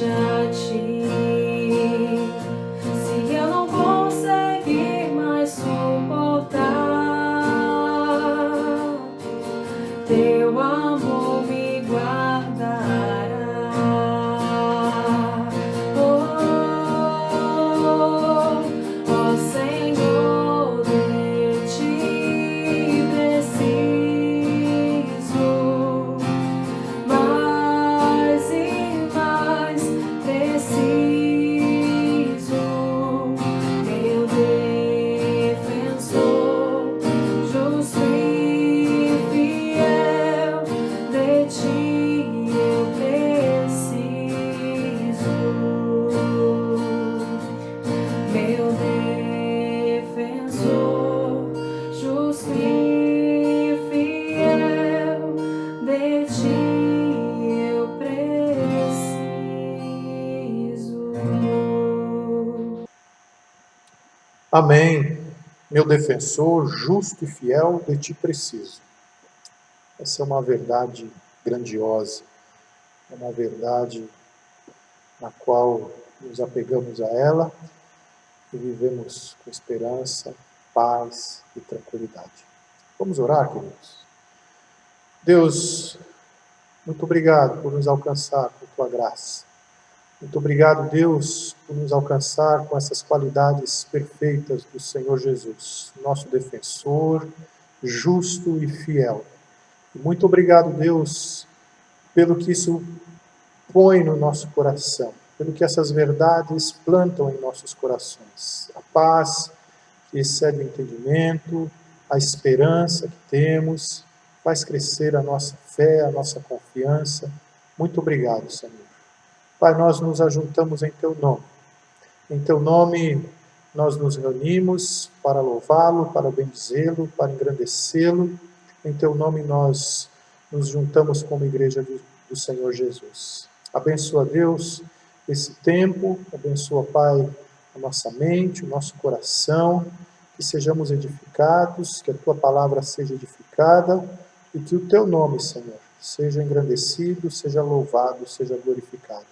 somente a ti. Se eu não conseguir mais suportar, teu amor me guardará. Oh Senhor, de ti preciso mais e mais, preciso, meu defensor, justo e fiel, de ti eu preciso, meu defensor, justo e fiel, de ti eu preciso. Amém. Meu defensor, justo e fiel, de ti preciso. Essa é uma verdade grandiosa, é uma verdade na qual nos apegamos a ela e vivemos com esperança, paz e tranquilidade. Vamos orar, queridos? Deus, muito obrigado por nos alcançar com tua graça. Muito obrigado, Deus, por nos alcançar com essas qualidades perfeitas do Senhor Jesus, nosso defensor, justo e fiel. E muito obrigado, Deus, pelo que isso põe no nosso coração, pelo que essas verdades plantam em nossos corações. A paz que excede o entendimento, a esperança que temos, faz crescer a nossa fé, a nossa confiança. Muito obrigado, Senhor. Pai, nós nos ajuntamos em Teu nome. Em Teu nome nós nos reunimos para louvá-lo, para bendizê-lo, para engrandecê-lo. Em Teu nome nós nos juntamos como igreja do Senhor Jesus. Abençoa, Deus, esse tempo. Abençoa, Pai, a nossa mente, o nosso coração. Que sejamos edificados, que a Tua palavra seja edificada e que o Teu nome, Senhor, seja engrandecido, seja louvado, seja glorificado.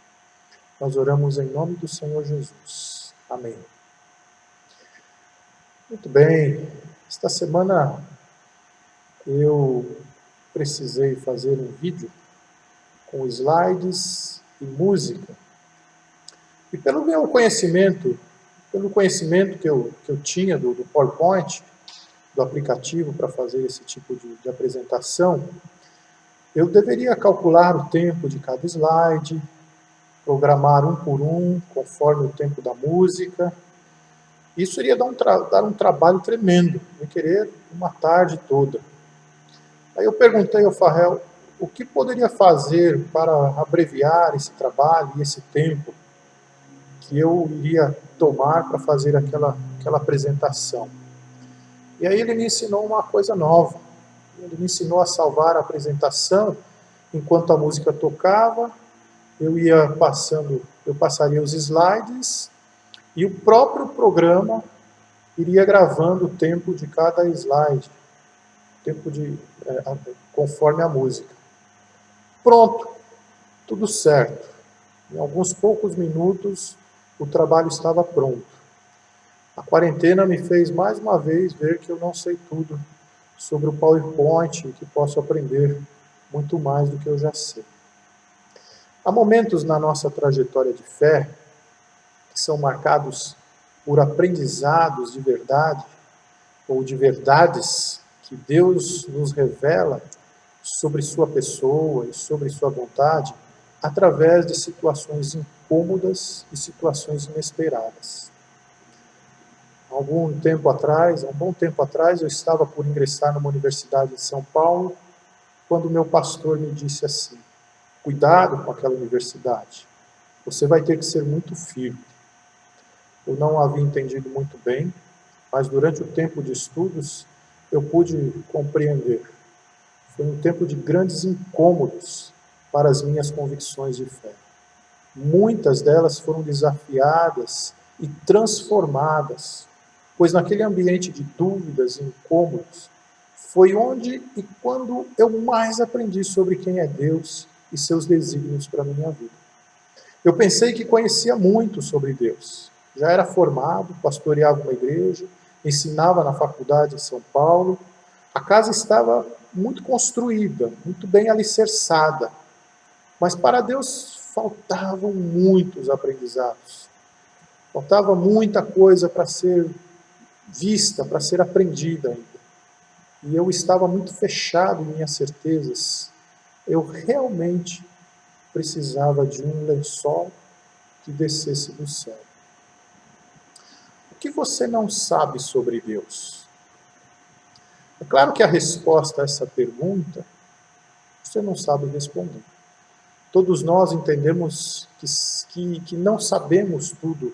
Nós oramos em nome do Senhor Jesus. Amém. Muito bem. Esta semana eu precisei fazer um vídeo com slides e música. E pelo meu conhecimento, que eu tinha do PowerPoint, do aplicativo para fazer esse tipo de apresentação, eu deveria calcular o tempo de cada slide, programar um por um, conforme o tempo da música. Isso iria dar um trabalho tremendo, eu querer uma tarde toda. Aí eu perguntei ao Farrell o que poderia fazer para abreviar esse trabalho e esse tempo que eu iria tomar para fazer aquela apresentação. E aí ele me ensinou uma coisa nova. Ele me ensinou a salvar a apresentação enquanto a música tocava. Eu passaria os slides e o próprio programa iria gravando o tempo de cada slide, conforme a música. Pronto, tudo certo. Em alguns poucos minutos, o trabalho estava pronto. A quarentena me fez mais uma vez ver que eu não sei tudo sobre o PowerPoint e que posso aprender muito mais do que eu já sei. Há momentos na nossa trajetória de fé que são marcados por aprendizados de verdade ou de verdades que Deus nos revela sobre sua pessoa e sobre sua vontade através de situações incômodas e situações inesperadas. Há um bom tempo atrás, eu estava por ingressar numa universidade em São Paulo, quando meu pastor me disse assim: cuidado com aquela universidade, você vai ter que ser muito firme. Eu não havia entendido muito bem, mas durante o tempo de estudos eu pude compreender. Foi um tempo de grandes incômodos para as minhas convicções de fé. Muitas delas foram desafiadas e transformadas, pois naquele ambiente de dúvidas e incômodos, foi onde e quando eu mais aprendi sobre quem é Deus e seus desígnios para a minha vida. Eu pensei que conhecia muito sobre Deus. Já era formado, pastoreava uma igreja, ensinava na faculdade em São Paulo. A casa estava muito construída, muito bem alicerçada. Mas para Deus faltavam muitos aprendizados. Faltava muita coisa para ser vista, para ser aprendida ainda. E eu estava muito fechado em minhas certezas. Eu realmente precisava de um lençol que descesse do céu. O que você não sabe sobre Deus? É claro que a resposta a essa pergunta você não sabe responder. Todos nós entendemos que não sabemos tudo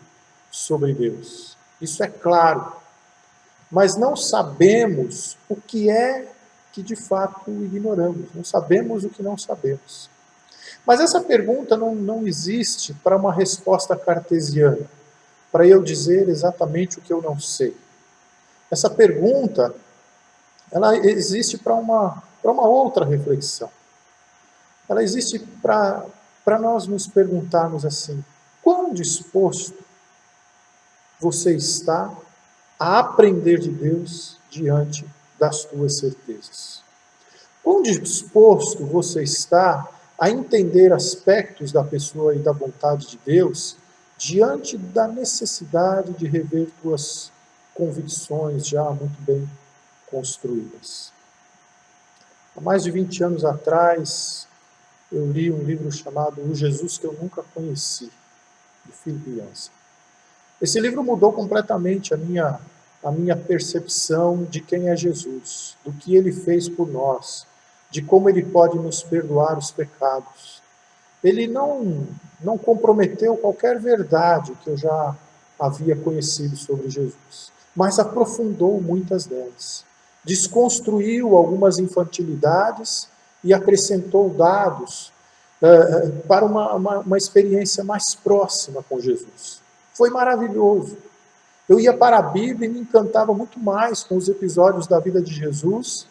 sobre Deus. Isso é claro. Mas não sabemos o que é que de fato ignoramos. Não sabemos o que não sabemos. Mas essa pergunta não existe para uma resposta cartesiana, para eu dizer exatamente o que eu não sei. Essa pergunta, ela existe para uma outra reflexão. Ela existe para nós nos perguntarmos assim: quão disposto você está a aprender de Deus diante das tuas certezas? Quão disposto você está a entender aspectos da pessoa e da vontade de Deus diante da necessidade de rever tuas convicções já muito bem construídas? Há mais de 20 anos atrás, eu li um livro chamado O Jesus que eu Nunca Conheci, de Philip Yancey. Esse livro mudou completamente a minha percepção de quem é Jesus, do que ele fez por nós, de como ele pode nos perdoar os pecados. Ele não comprometeu qualquer verdade que eu já havia conhecido sobre Jesus, mas aprofundou muitas delas. Desconstruiu algumas infantilidades e acrescentou dados para uma experiência mais próxima com Jesus. Foi maravilhoso. Eu ia para a Bíblia e me encantava muito mais com os episódios da vida de Jesus,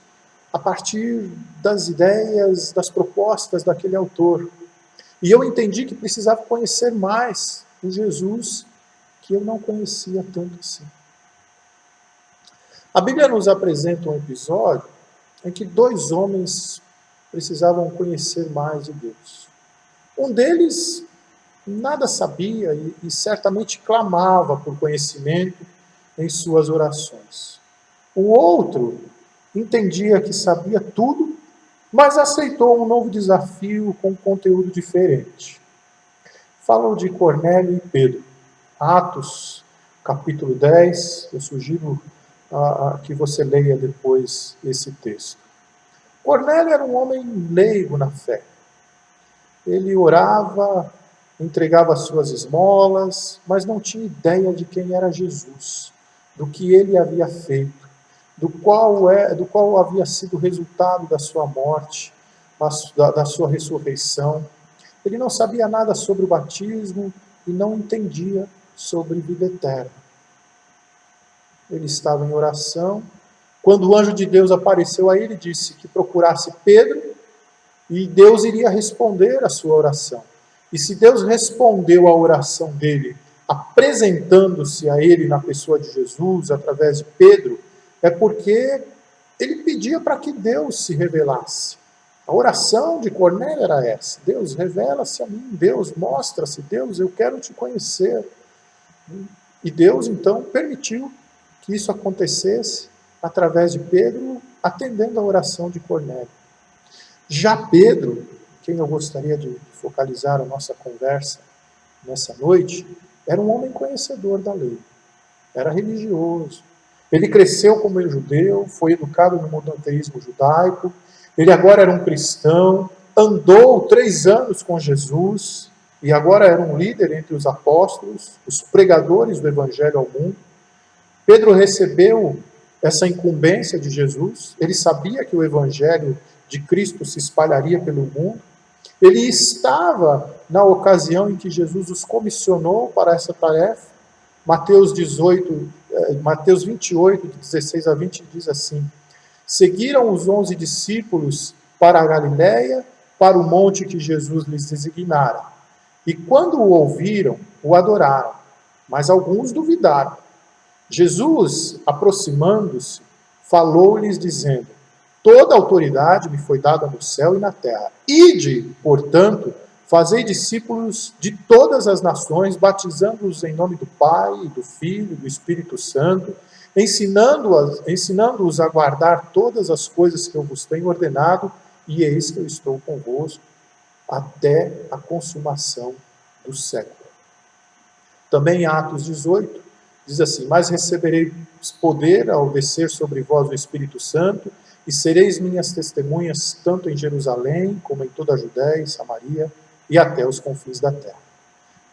a partir das ideias, das propostas daquele autor. E eu entendi que precisava conhecer mais o Jesus que eu não conhecia tanto assim. A Bíblia nos apresenta um episódio em que dois homens precisavam conhecer mais de Deus. Um deles nada sabia e certamente clamava por conhecimento em suas orações. O outro entendia que sabia tudo, mas aceitou um novo desafio com conteúdo diferente. Falo de Cornélio e Pedro. Atos, capítulo 10, eu sugiro que você leia depois esse texto. Cornélio era um homem leigo na fé. Ele orava, entregava suas esmolas, mas não tinha ideia de quem era Jesus, do que ele havia feito, do qual havia sido o resultado da sua morte, da sua ressurreição. Ele não sabia nada sobre o batismo e não entendia sobre vida eterna. Ele estava em oração. Quando o anjo de Deus apareceu a ele, disse que procurasse Pedro e Deus iria responder a sua oração. E se Deus respondeu à oração dele, apresentando-se a ele na pessoa de Jesus, através de Pedro, é porque ele pedia para que Deus se revelasse. A oração de Cornélio era essa: Deus, revela-se a mim, Deus, mostra-se, Deus, eu quero te conhecer. E Deus, então, permitiu que isso acontecesse através de Pedro, atendendo a oração de Cornélio. Já Pedro, quem eu gostaria de focalizar a nossa conversa nessa noite, era um homem conhecedor da lei, era religioso. Ele cresceu como judeu, foi educado no monoteísmo judaico, ele agora era um cristão, andou 3 anos com Jesus e agora era um líder entre os apóstolos, os pregadores do evangelho ao mundo. Pedro recebeu essa incumbência de Jesus, ele sabia que o evangelho de Cristo se espalharia pelo mundo. Ele estava na ocasião em que Jesus os comissionou para essa tarefa. Mateus 28, de 16 a 20, diz assim: seguiram os 11 discípulos para a Galiléia, para o monte que Jesus lhes designara. E quando o ouviram, o adoraram, mas alguns duvidaram. Jesus, aproximando-se, falou-lhes dizendo: Toda autoridade me foi dada no céu e na terra. Ide, portanto, fazei discípulos de todas as nações, batizando-os em nome do Pai, do Filho e do Espírito Santo, ensinando-os a guardar todas as coisas que eu vos tenho ordenado, e eis que eu estou convosco até a consumação do século. Também em Atos 18, diz assim: Mas recebereis poder ao descer sobre vós o Espírito Santo, e sereis minhas testemunhas tanto em Jerusalém, como em toda a Judéia e Samaria, e até os confins da terra.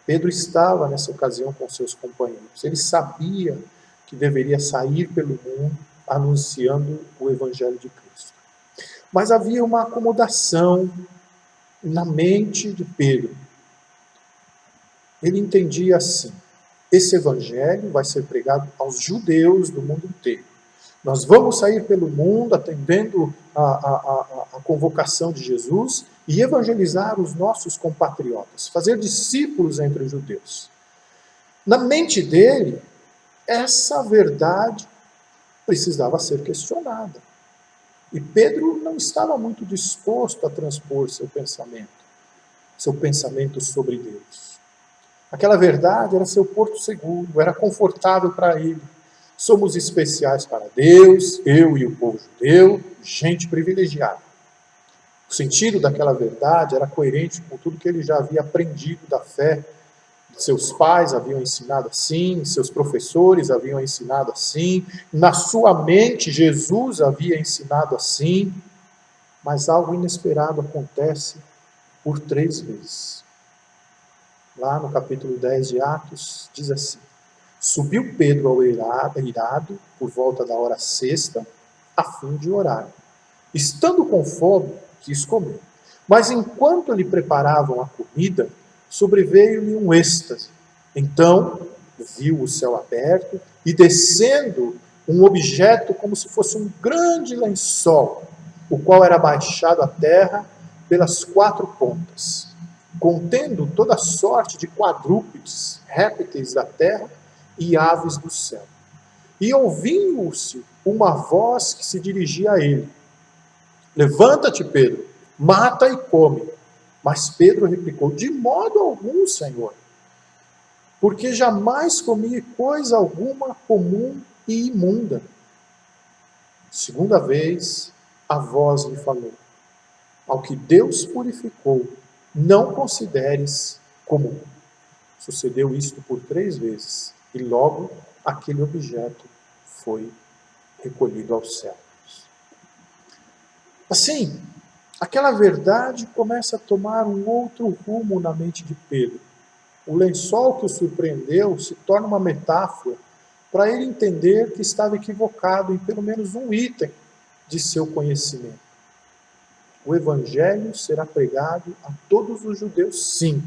Pedro estava nessa ocasião com seus companheiros. Ele sabia que deveria sair pelo mundo anunciando o Evangelho de Cristo. Mas havia uma acomodação na mente de Pedro. Ele entendia assim: esse evangelho vai ser pregado aos judeus do mundo inteiro. Nós vamos sair pelo mundo atendendo a convocação de Jesus e evangelizar os nossos compatriotas, fazer discípulos entre os judeus. Na mente dele, essa verdade precisava ser questionada. E Pedro não estava muito disposto a transpor seu pensamento sobre Deus. Aquela verdade era seu porto seguro, era confortável para ele. Somos especiais para Deus, eu e o povo judeu, gente privilegiada. O sentido daquela verdade era coerente com tudo que ele já havia aprendido da fé. Seus pais haviam ensinado assim, seus professores haviam ensinado assim, na sua mente Jesus havia ensinado assim, mas algo inesperado acontece por 3 vezes. Lá no capítulo 10 de Atos, diz assim: Subiu Pedro ao eirado, por volta da hora sexta, a fim de orar. Estando com fome, quis comer. Mas enquanto lhe preparavam a comida, sobreveio-lhe um êxtase. Então, viu o céu aberto e descendo um objeto como se fosse um grande lençol, o qual era baixado à terra pelas 4 pontas, contendo toda sorte de quadrúpedes, répteis da terra e aves do céu. E ouviu-se uma voz que se dirigia a ele: Levanta-te, Pedro, mata e come. Mas Pedro replicou: De modo algum, Senhor, porque jamais comi coisa alguma comum e imunda. Segunda vez, a voz lhe falou: Ao que Deus purificou, não consideres comum. Sucedeu isto por 3 vezes, e logo aquele objeto foi recolhido aos céus. Assim, aquela verdade começa a tomar um outro rumo na mente de Pedro. O lençol que o surpreendeu se torna uma metáfora para ele entender que estava equivocado em pelo menos um item de seu conhecimento. O Evangelho será pregado a todos os judeus, sim,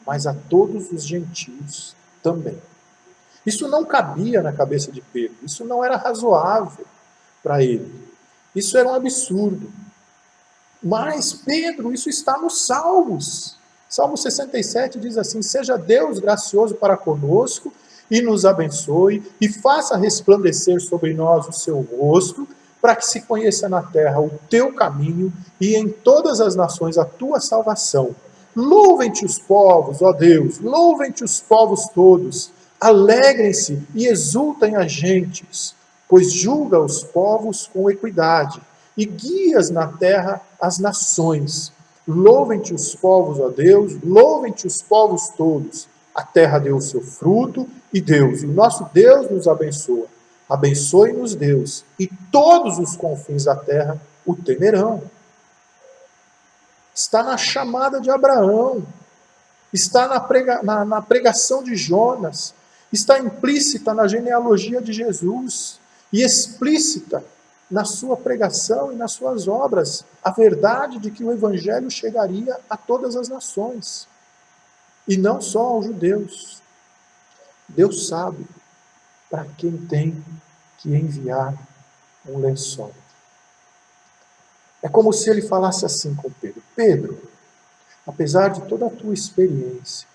mas a todos os gentios também. Isso não cabia na cabeça de Pedro, isso não era razoável para ele, isso era um absurdo. Mas, Pedro, isso está nos Salmos. Salmo 67 diz assim: Seja Deus gracioso para conosco e nos abençoe e faça resplandecer sobre nós o seu rosto, para que se conheça na terra o teu caminho e em todas as nações a tua salvação. Louvem-te os povos, ó Deus, louvem-te os povos todos, alegrem-se e exultem as gentes, pois julga os povos com equidade e guias na terra as nações. Louvem-te os povos, ó Deus, louvem-te os povos todos. A terra deu o seu fruto e Deus, o nosso Deus, nos abençoa. Abençoe-nos, Deus, e todos os confins da terra o temerão. Está na chamada de Abraão, está na pregação de Jonas, está implícita na genealogia de Jesus e explícita na sua pregação e nas suas obras, a verdade de que o Evangelho chegaria a todas as nações, e não só aos judeus. Deus sabe para quem tem que enviar um lençol. É como se ele falasse assim com Pedro: Pedro, apesar de toda a tua experiência,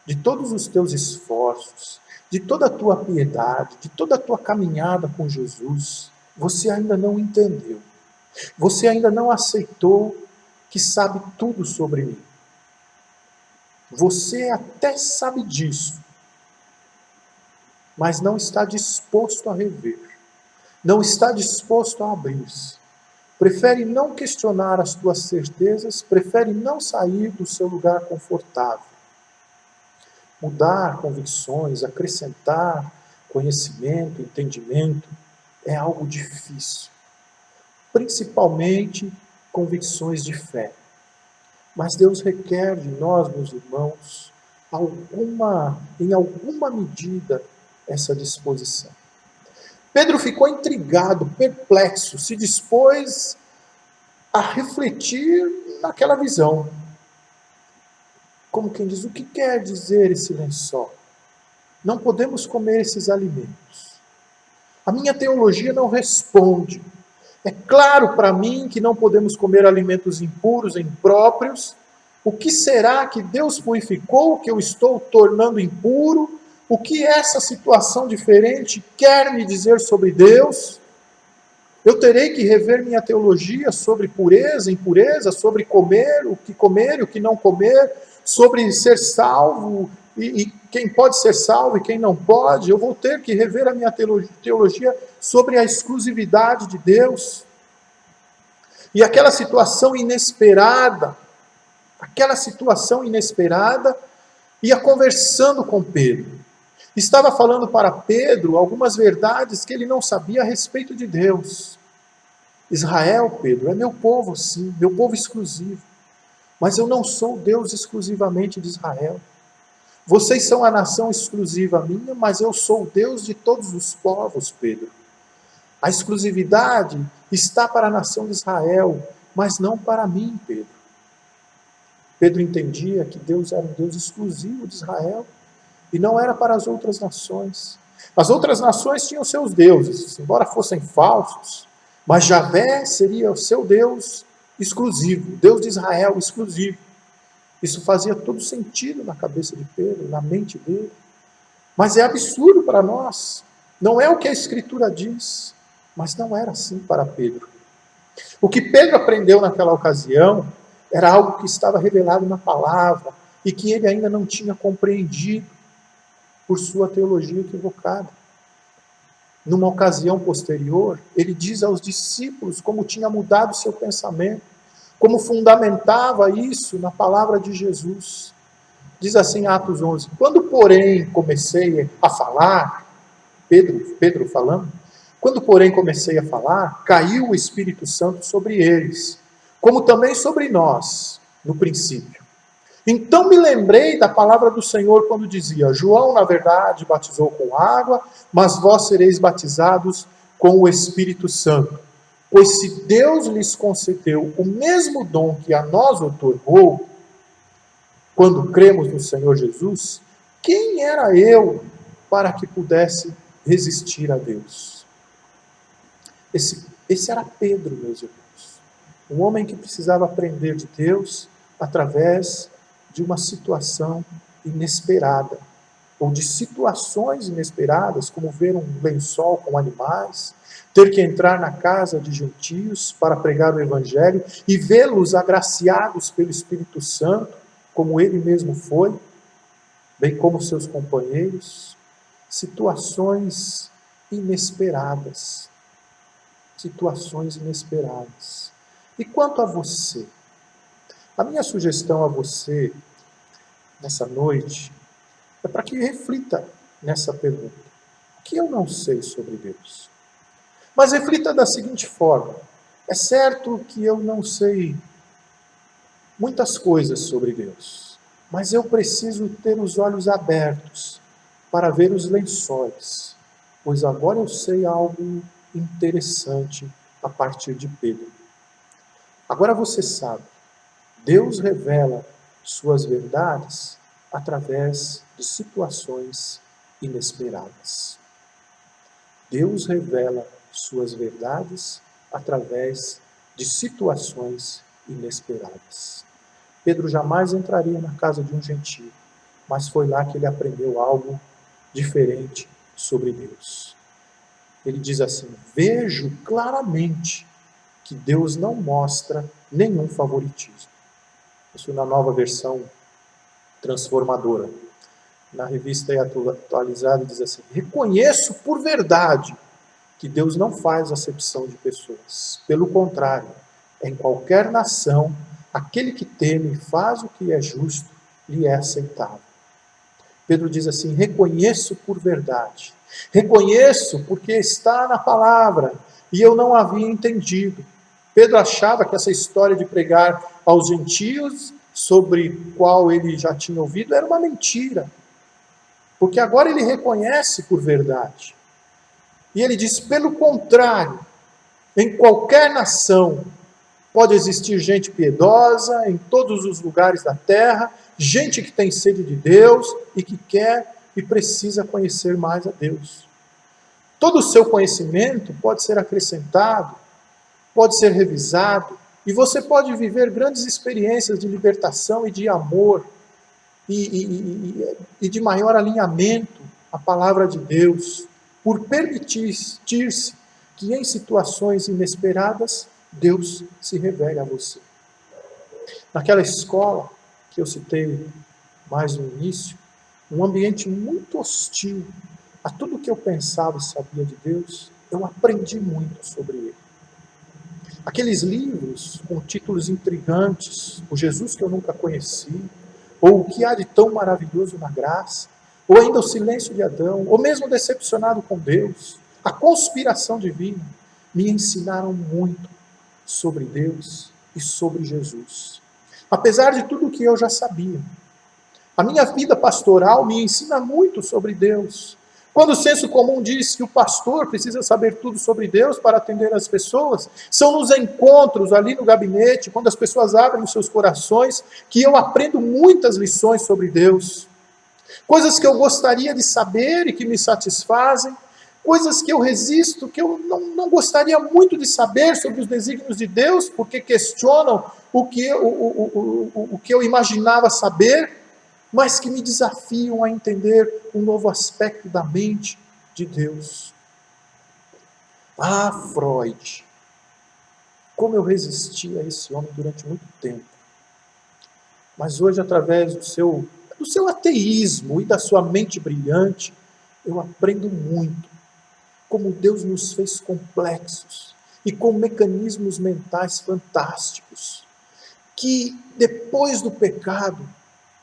de todos os teus esforços, de toda a tua piedade, de toda a tua caminhada com Jesus, você ainda não entendeu. Você ainda não aceitou que sabe tudo sobre mim. Você até sabe disso, mas não está disposto a rever. Não está disposto a abrir-se. Prefere não questionar as tuas certezas, prefere não sair do seu lugar confortável. Mudar convicções, acrescentar conhecimento, entendimento, é algo difícil. Principalmente convicções de fé. Mas Deus requer de nós, meus irmãos, em alguma medida, essa disposição. Pedro ficou intrigado, perplexo, se dispôs a refletir naquela visão. Como quem diz, o que quer dizer esse lençol? Não podemos comer esses alimentos. A minha teologia não responde. É claro para mim que não podemos comer alimentos impuros, impróprios. O que será que Deus purificou, que eu estou tornando impuro? O que essa situação diferente quer me dizer sobre Deus? Eu terei que rever minha teologia sobre pureza, impureza, sobre comer e o que não comer, sobre ser salvo e quem pode ser salvo e quem não pode. Eu vou ter que rever a minha teologia sobre a exclusividade de Deus. E aquela situação inesperada, ia conversando com Pedro. Estava falando para Pedro algumas verdades que ele não sabia a respeito de Deus. Israel, Pedro, é meu povo, sim, meu povo exclusivo. Mas eu não sou Deus exclusivamente de Israel. Vocês são a nação exclusiva minha, mas eu sou o Deus de todos os povos, Pedro. A exclusividade está para a nação de Israel, mas não para mim, Pedro. Pedro entendia que Deus era um Deus exclusivo de Israel e não era para as outras nações. As outras nações tinham seus deuses, embora fossem falsos, mas Javé seria o seu Deus exclusivo, Deus de Israel exclusivo. Isso fazia todo sentido na cabeça de Pedro, na mente dele. Mas é absurdo para nós. Não é o que a Escritura diz, mas não era assim para Pedro. O que Pedro aprendeu naquela ocasião era algo que estava revelado na palavra e que ele ainda não tinha compreendido por sua teologia equivocada. Numa ocasião posterior, ele diz aos discípulos como tinha mudado seu pensamento, como fundamentava isso na palavra de Jesus. Diz assim, Atos 11, quando, porém, comecei a falar, Pedro falando, quando, porém, comecei a falar, caiu o Espírito Santo sobre eles, como também sobre nós, no princípio. Então me lembrei da palavra do Senhor quando dizia, João, na verdade, batizou com água, mas vós sereis batizados com o Espírito Santo. Pois se Deus lhes concedeu o mesmo dom que a nós otorgou, quando cremos no Senhor Jesus, quem era eu para que pudesse resistir a Deus? Esse era Pedro, meus irmãos. Um homem que precisava aprender de Deus através de uma situação inesperada, ou de situações inesperadas, como ver um lençol com animais, ter que entrar na casa de gentios para pregar o Evangelho e vê-los agraciados pelo Espírito Santo, como ele mesmo foi, bem como seus companheiros, situações inesperadas. Situações inesperadas. E quanto a você? A minha sugestão a você, nessa noite, é para que reflita nessa pergunta. O que eu não sei sobre Deus? Mas reflita da seguinte forma. É certo que eu não sei muitas coisas sobre Deus, mas eu preciso ter os olhos abertos para ver os lençóis, pois agora eu sei algo interessante a partir de Pedro. Agora você sabe, Deus revela suas verdades através de situações inesperadas. Deus revela suas verdades através de situações inesperadas. Pedro jamais entraria na casa de um gentio, mas foi lá que ele aprendeu algo diferente sobre Deus. Ele diz assim: vejo claramente que Deus não mostra nenhum favoritismo. Isso na Nova Versão Transformadora. Na revista atualizada diz assim: reconheço por verdade que Deus não faz acepção de pessoas. Pelo contrário, em qualquer nação, aquele que teme e faz o que é justo, lhe é aceitável. Pedro diz assim: reconheço por verdade. Reconheço porque está na palavra e eu não havia entendido. Pedro achava que essa história de pregar aos gentios, sobre qual ele já tinha ouvido, era uma mentira. Porque agora ele reconhece por verdade. E ele diz: pelo contrário, em qualquer nação pode existir gente piedosa, em todos os lugares da terra, gente que tem sede de Deus e que quer e precisa conhecer mais a Deus. Todo o seu conhecimento pode ser acrescentado, pode ser revisado, e você pode viver grandes experiências de libertação e de amor, e de maior alinhamento à palavra de Deus, por permitir-se que em situações inesperadas Deus se revele a você. Naquela escola que eu citei mais no início, um ambiente muito hostil a tudo que eu pensava e sabia de Deus, eu aprendi muito sobre ele. Aqueles livros com títulos intrigantes, o Jesus que eu nunca conheci, ou o que há de tão maravilhoso na graça, ou ainda o silêncio de Adão, ou mesmo decepcionado com Deus, a conspiração divina, me ensinaram muito sobre Deus e sobre Jesus. Apesar de tudo o que eu já sabia, a minha vida pastoral me ensina muito sobre Deus. Quando o senso comum diz que o pastor precisa saber tudo sobre Deus para atender as pessoas, são nos encontros ali no gabinete, quando as pessoas abrem os seus corações, que eu aprendo muitas lições sobre Deus. Coisas que eu gostaria de saber e que me satisfazem, coisas que eu resisto, que eu não gostaria muito de saber sobre os desígnios de Deus, porque questionam o que eu imaginava saber, mas que me desafiam a entender um novo aspecto da mente de Deus. Ah, Freud! Como eu resisti a esse homem durante muito tempo. Mas hoje, através do seu ateísmo e da sua mente brilhante, eu aprendo muito como Deus nos fez complexos e com mecanismos mentais fantásticos, que depois do pecado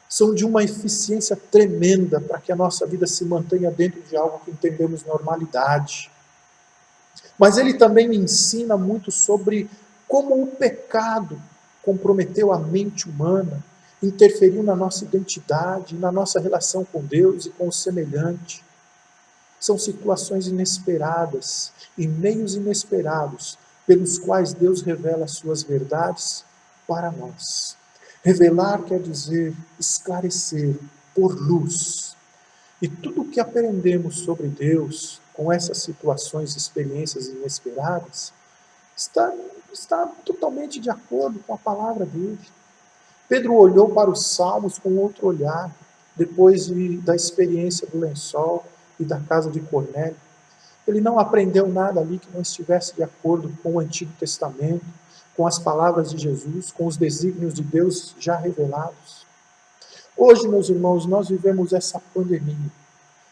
são de uma eficiência tremenda para que a nossa vida se mantenha dentro de algo que entendemos normalidade. Mas ele também me ensina muito sobre como o pecado comprometeu a mente humana, interferiu na nossa identidade, na nossa relação com Deus e com o semelhante. São situações inesperadas e meios inesperados pelos quais Deus revela as suas verdades para nós. Revelar quer dizer esclarecer, por luz. E tudo o que aprendemos sobre Deus com essas situações e experiências inesperadas está totalmente de acordo com a palavra dele. Pedro olhou para os Salmos com outro olhar, depois da experiência do lençol e da casa de Cornélio. Ele não aprendeu nada ali que não estivesse de acordo com o Antigo Testamento, com as palavras de Jesus, com os desígnios de Deus já revelados. Hoje, meus irmãos, nós vivemos essa pandemia,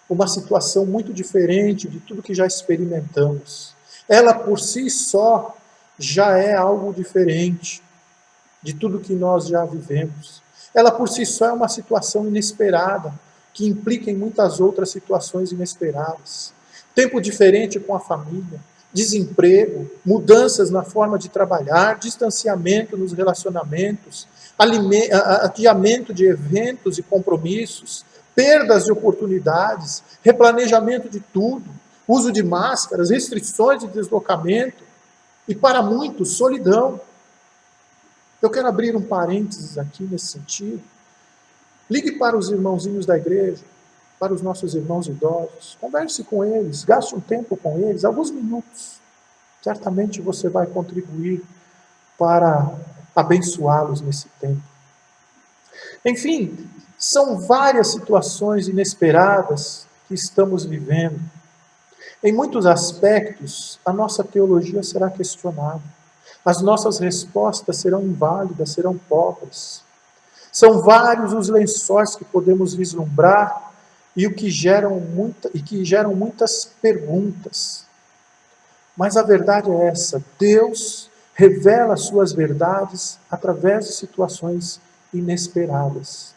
uma situação muito diferente de tudo que já experimentamos. Ela por si só já é algo diferente de tudo que nós já vivemos. Ela por si só é uma situação inesperada, que implica em muitas outras situações inesperadas. Tempo diferente com a família, desemprego, mudanças na forma de trabalhar, distanciamento nos relacionamentos, adiamento de eventos e compromissos, perdas de oportunidades, replanejamento de tudo, uso de máscaras, restrições de deslocamento e, para muitos, solidão. Eu quero abrir um parênteses aqui nesse sentido. Ligue para os irmãozinhos da igreja, para os nossos irmãos idosos, converse com eles, gaste um tempo com eles, alguns minutos. Certamente você vai contribuir para abençoá-los nesse tempo. Enfim, são várias situações inesperadas que estamos vivendo. Em muitos aspectos, a nossa teologia será questionada. As nossas respostas serão inválidas, serão pobres. São vários os lençóis que podemos vislumbrar e que geram muitas perguntas. Mas a verdade é essa: Deus revela as suas verdades através de situações inesperadas.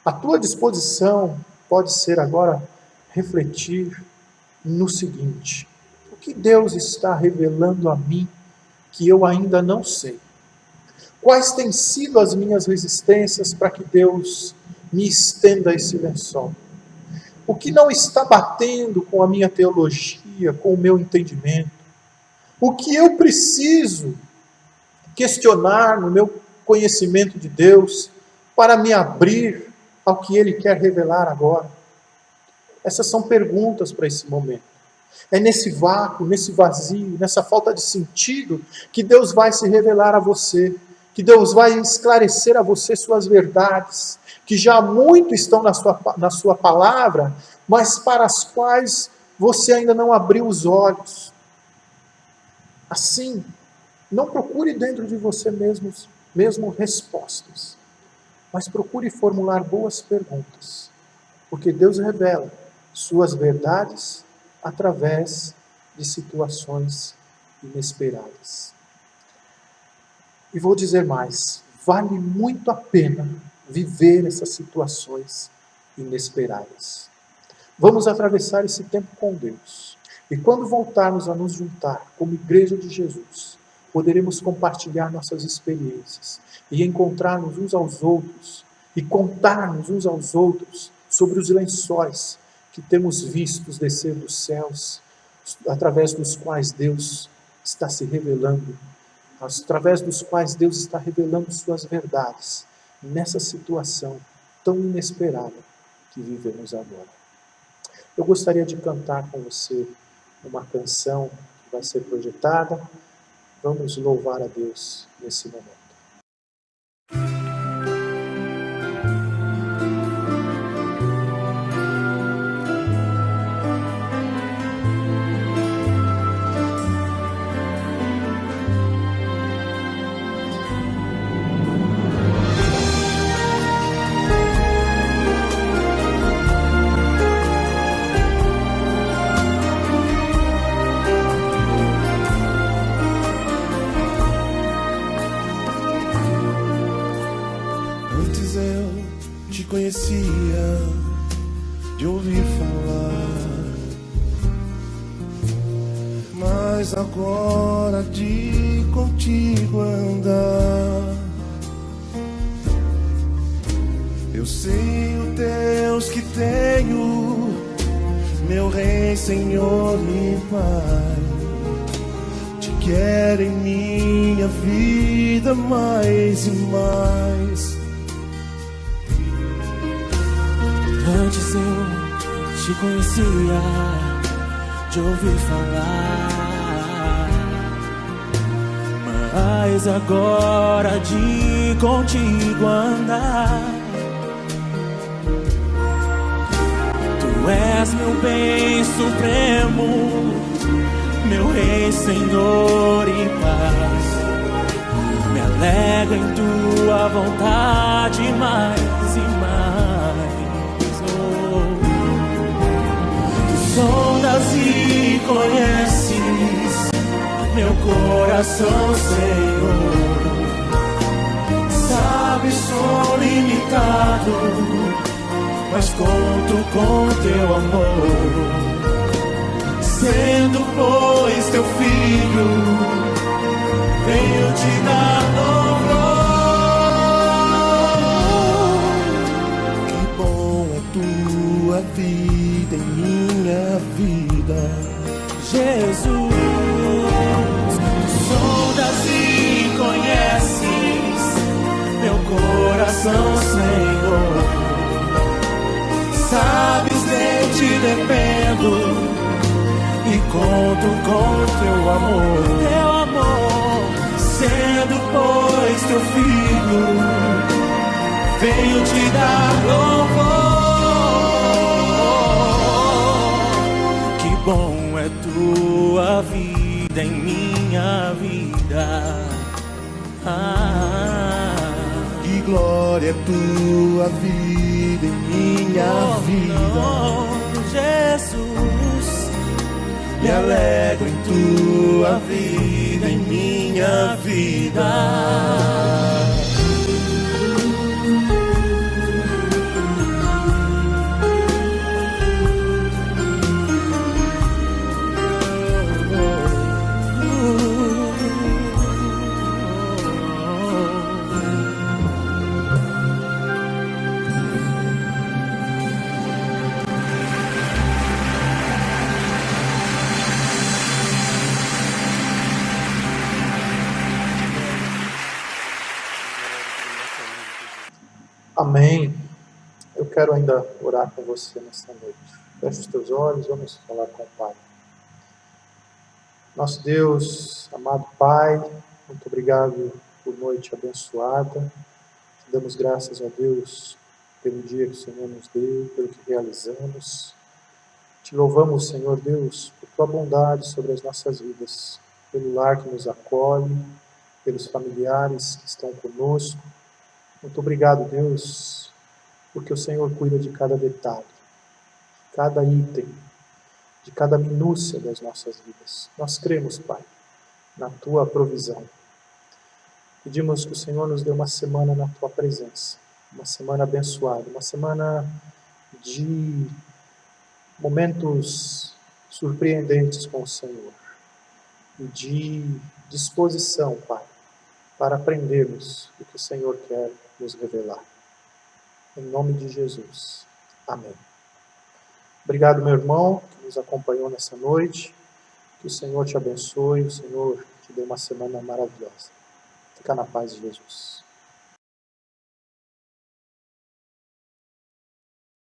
A tua disposição pode ser agora refletir no seguinte: o que Deus está revelando a mim que eu ainda não sei? Quais têm sido as minhas resistências para que Deus me estenda esse lençol? O que não está batendo com a minha teologia, com o meu entendimento? O que eu preciso questionar no meu conhecimento de Deus para me abrir ao que Ele quer revelar agora? Essas são perguntas para esse momento. É nesse vácuo, nesse vazio, nessa falta de sentido que Deus vai se revelar a você, que Deus vai esclarecer a você suas verdades, que já muito estão na sua palavra, mas para as quais você ainda não abriu os olhos. Assim, não procure dentro de você mesmo respostas, mas procure formular boas perguntas, porque Deus revela suas verdades através de situações inesperadas. E vou dizer mais: vale muito a pena viver essas situações inesperadas. Vamos atravessar esse tempo com Deus. E quando voltarmos a nos juntar como Igreja de Jesus, poderemos compartilhar nossas experiências e encontrar-nos uns aos outros e contar-nos uns aos outros sobre os lençóis que temos vistos descer dos céus, através dos quais Deus está se revelando, através dos quais Deus está revelando suas verdades, nessa situação tão inesperada que vivemos agora. Eu gostaria de cantar com você uma canção que vai ser projetada. Vamos louvar a Deus nesse momento. Conhecia de ouvir falar, mas agora de contigo andar, eu sei o Deus que tenho, meu Rei, Senhor e Pai, te quero em minha vida mais e mais. Antes eu te conhecia de ouvir falar, mas agora de contigo andar. Tu és meu bem supremo, meu Rei, Senhor e paz. Me alegro em tua vontade mais e mais. Sondas e conheces meu coração, Senhor. Sabes, sou limitado, mas conto com teu amor. Sendo, pois, teu filho, venho te dar louvor. Que bom é tua vida em minha vida, Jesus. sondas e conheces meu coração, Senhor. Sabes, de ti dependo e conto com teu amor. Teu amor, Sendo, pois, teu filho, venho te dar louvor. Que bom é tua vida em minha vida. Que glória é tua vida em minha vida. Jesus, me alegro em tua vida em minha vida. Amém. Eu quero ainda orar com você nesta noite. Feche os teus olhos, vamos falar com o Pai. Nosso Deus, amado Pai, muito obrigado por noite abençoada. Te damos graças a Deus pelo dia que o Senhor nos deu, pelo que realizamos. Te louvamos, Senhor Deus, por tua bondade sobre as nossas vidas, pelo lar que nos acolhe, pelos familiares que estão conosco. Muito obrigado, Deus, porque o Senhor cuida de cada detalhe, de cada item, de cada minúcia das nossas vidas. Nós cremos, Pai, na Tua provisão. Pedimos que o Senhor nos dê uma semana na Tua presença, uma semana abençoada, uma semana de momentos surpreendentes com o Senhor e de disposição, Pai, para aprendermos o que o Senhor quer nos revelar. Em nome de Jesus. Amém. Obrigado, meu irmão, que nos acompanhou nessa noite. Que o Senhor te abençoe, o Senhor te dê uma semana maravilhosa. Fica na paz de Jesus.